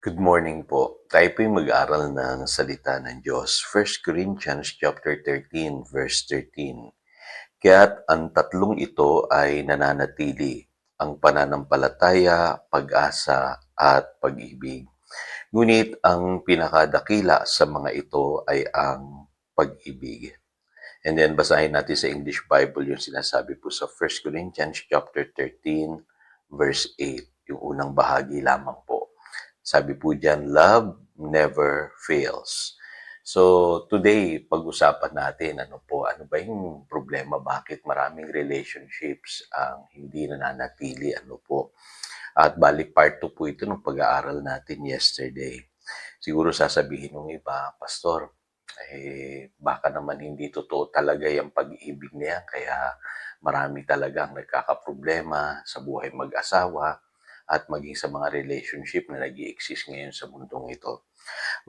Good morning po. Tayo po'y mag-aral ng salita ng Diyos. 1 Corinthians chapter 13, verse 13. Kaya't ang tatlong ito ay nananatili, ang pananampalataya, pag-asa, at pag-ibig. Ngunit ang pinakadakila sa mga ito ay ang pag-ibig. And then basahin natin sa English Bible yung sinasabi po sa 1 Corinthians chapter 13, verse 8. Yung unang bahagi lamang po. Sabi po diyan, love never fails. So, today, pag-usapan natin, ano ba yung problema? Bakit maraming relationships ang hindi nananatili? At balik part 2 po ito ng pag-aaral natin yesterday. Siguro sasabihin ng iba, Pastor, baka naman hindi totoo talaga yung pag-ibig niya, kaya marami talagang nagkakaproblema sa buhay mag-asawa at maging sa mga relationship na nag-i-exist ngayon sa mundong ito.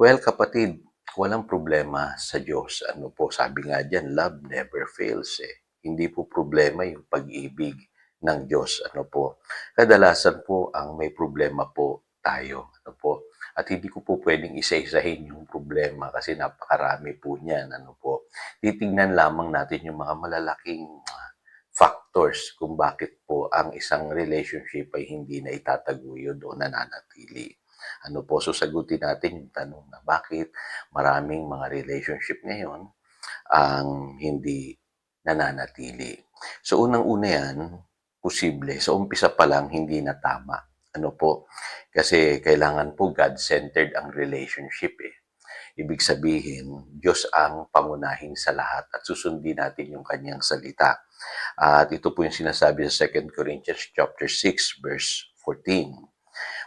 Well, kapatid, walang problema sa Diyos. Sabi nga dyan, love never fails Hindi po problema yung pag-ibig ng Diyos. Kadalasan po ang may problema po tayo. At hindi ko po pwedeng isa-isahin yung problema kasi napakarami po niyan. Titingnan lamang natin yung mga malalaking factors kung bakit po ang isang relationship ay hindi na itataguyod o nananatili. Sasagutin natin yung tanong na bakit maraming mga relationship ngayon ang hindi nananatili. So, unang-una yan, posible. Sa umpisa pa lang, hindi na tama. Kasi kailangan po God-centered ang relationship Ibig sabihin, Diyos ang pangunahin sa lahat at susundin natin yung kanyang salita. At ito po yung sinasabi sa 2 Corinthians chapter 6, verse 14.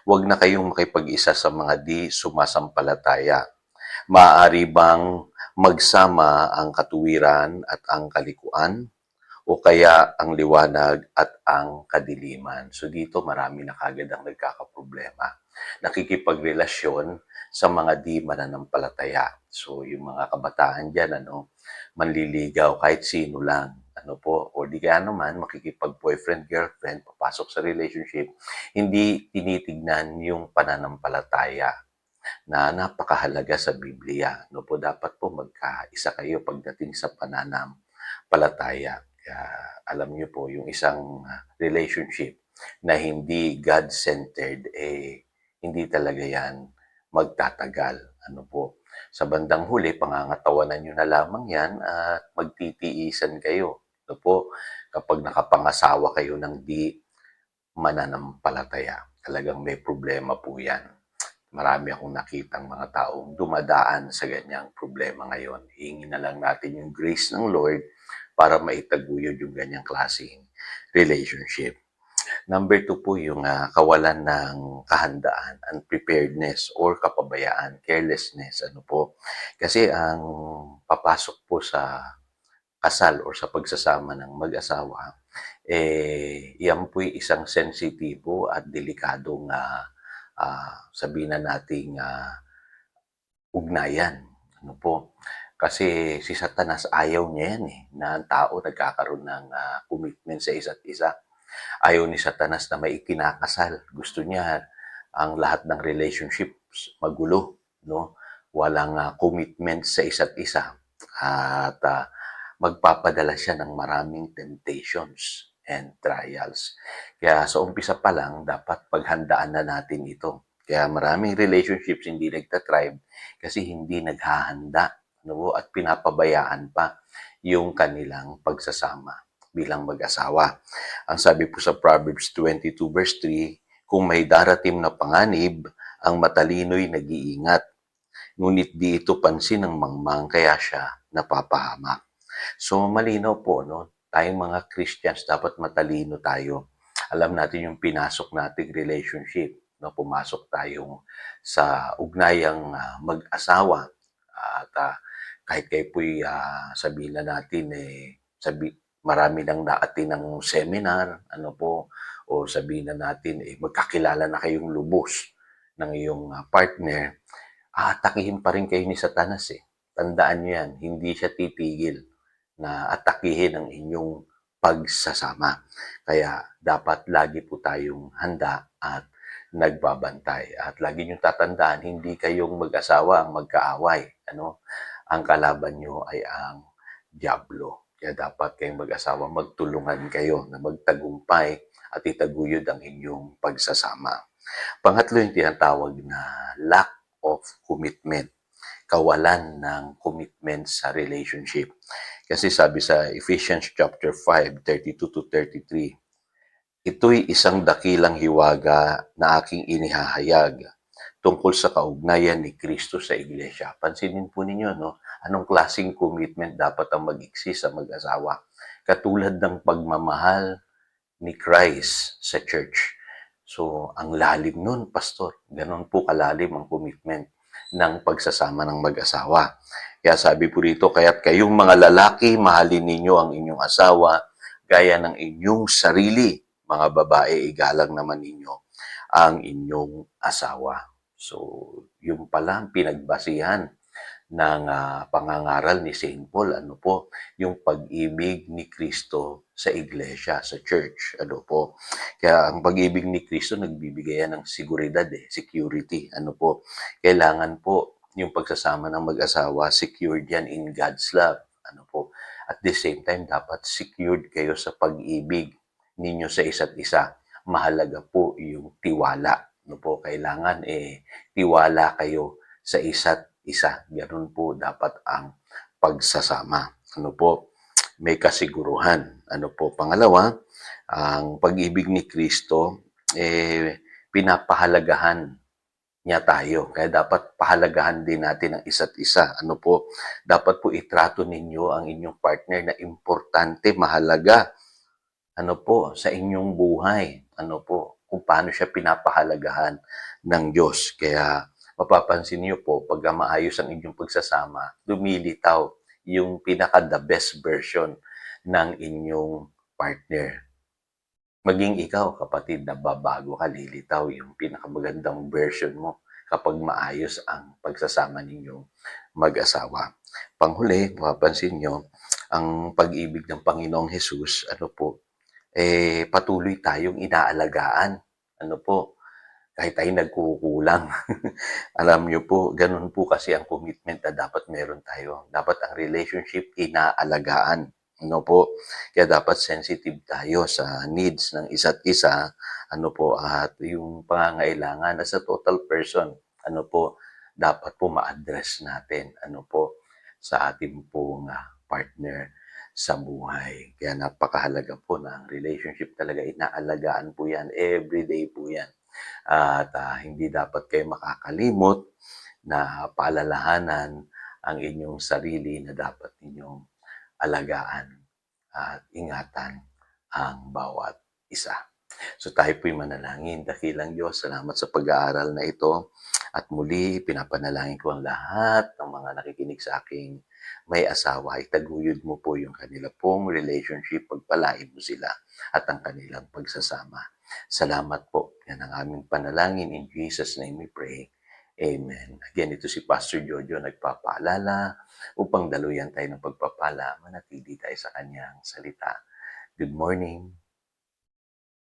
Huwag na kayong makipag-isa sa mga di sumasampalataya. Maaari bang magsama ang katuwiran at ang kalikuan? O kaya ang liwanag at ang kadiliman. So dito marami na kagad ang nagkakaproblema. Nakikipagrelasyon sa mga di mananampalataya. So yung mga kabataan dyan, manliligaw kahit sino lang. O di kaya naman makikipag-boyfriend, girlfriend, papasok sa relationship, hindi tinitignan yung pananampalataya na napakahalaga sa Biblia. Dapat po magkaisa kayo pagdating sa pananampalataya. Kaya alam niyo po, yung isang relationship na hindi God-centered, hindi talaga yan magtatagal. Sa bandang huli, pangangatawanan nyo na lamang yan at magtitiisan kayo. Kapag nakapangasawa kayo ng di mananampalataya, talagang may problema po yan. Marami akong nakitang mga taong dumadaan sa ganyang problema ngayon. Hingin na lang natin yung grace ng Lord para maitaguyod yung ganyang klaseng relationship. Number 2 po yung kawalan ng kahandaan, unpreparedness or kapabayaan, carelessness. Kasi ang papasok po sa kasal or sa pagsasama ng mag-asawa, yan po'y isang sensitibo at delikadong sabihin na nating ugnayan. Kasi si Satanas ayaw niya yan na ang tao nagkakaroon ng commitment sa isa't isa. Ayaw ni Satanas na may ikinakasal. Gusto niya ang lahat ng relationships magulo, Walang commitment sa isa't isa. At magpapadala siya ng maraming temptations and trials. Kaya sa umpisa pa lang, dapat paghandaan na natin ito. Kaya maraming relationships hindi nagtatribe kasi hindi naghahanda at pinapabayaan pa yung kanilang pagsasama bilang mag-asawa. Ang sabi po sa Proverbs 22 verse 3, kung may darating na panganib, ang matalino'y nag-iingat. Ngunit di ito pansin ng mangmang kaya siya napapahamak. So malinaw po, tayong mga Christians dapat matalino tayo. Alam natin yung pinasok nating relationship, pumasok tayong sa ugnayang mag-asawa at kahit kayo po'y sabihin na natin marami nang naatin ng seminar, o sabihin na natin magkakilala na kayong lubos ng iyong partner, aatakihin pa rin kayo ni Satanas Tandaan niyo yan, hindi siya titigil na atakihin ang inyong pagsasama. Kaya dapat lagi po tayong handa at nagbabantay. At lagi niyong tatandaan, hindi kayong mag-asawa ang magkaaway. Ang kalaban niyo ay ang diablo. Kaya dapat kayong mag-asawa, magtulungan kayo na magtagumpay at itaguyod ang inyong pagsasama. Pangatlo yung tinatawag na lack of commitment, kawalan ng commitment sa relationship. Kasi sabi sa Ephesians chapter 5:32 to 33, ito'y isang dakilang hiwaga na aking inihahayag tungkol sa kaugnayan ni Kristo sa Iglesia. Pansinin po ninyo, no? Anong klaseng commitment dapat ang mag-exist sa mag-asawa? Katulad ng pagmamahal ni Christ sa church. So, ang lalim nun, pastor. Ganon po kalalim ang commitment ng pagsasama ng mag-asawa. Kaya sabi po rito, kaya't kayong mga lalaki, mahalin ninyo ang inyong asawa gaya ng inyong sarili. Mga babae, igalang naman ninyo ang inyong asawa. So, yung pala ang pinagbasihan ng pangangaral ni St. Paul, yung pag-ibig ni Kristo sa iglesia, sa church, Kaya ang pag-ibig ni Kristo nagbibigay yan ng seguridad, security, Kailangan po yung pagsasama ng mag-asawa, secured yan in God's love, At the same time, dapat secured kayo sa pag-ibig ninyo sa isa't isa. Mahalaga po yung tiwala, Kailangan tiwala kayo sa isa't isa. Ganun po dapat ang pagsasama. May kasiguruhan. Pangalawa, ang pag-ibig ni Kristo, pinapahalagahan niya tayo. Kaya dapat pahalagahan din natin ang isa't isa. Dapat po itrato ninyo ang inyong partner na importante, mahalaga, sa inyong buhay. Kung paano siya pinapahalagahan ng Diyos. Kaya mapapansin niyo po, pag maayos ang inyong pagsasama, lumilitaw yung pinaka-the best version ng inyong partner. Maging ikaw, kapatid, nababago ka, lilitaw yung pinakamagandang version mo kapag maayos ang pagsasama ninyong mag-asawa. Panghuli, mapapansin nyo, ang pag-ibig ng Panginoong Hesus, patuloy tayong inaalagaan. Kahit tayo nagkukulang. Alam niyo po, ganun po kasi ang commitment na dapat meron tayo. Dapat ang relationship inaalagaan. Kaya dapat sensitive tayo sa needs ng isa't isa, at yung pangangailangan as a total person, dapat po ma-address natin, sa ating pong partner sa buhay. Kaya napakahalaga po na ang relationship talaga, inaalagaan po yan, everyday po yan. At hindi dapat kayo makakalimot na paalalahanan ang inyong sarili na dapat ninyong alagaan at ingatan ang bawat isa. So tayo po'y manalangin. Dakilang Diyos, salamat sa pag-aaral na ito. At muli, pinapanalangin ko ang lahat ng mga nakikinig sa aking may asawa. Itaguyod mo po yung kanila pong relationship, pagpalain mo sila at ang kanilang pagsasama. Salamat po. Yan ang aming panalangin. In Jesus' name we pray. Amen. Again, ito si Pastor Jojo nagpapaalala upang daluyan tayo ng pagpapala, manatili tayo sa kanyang salita. Good morning.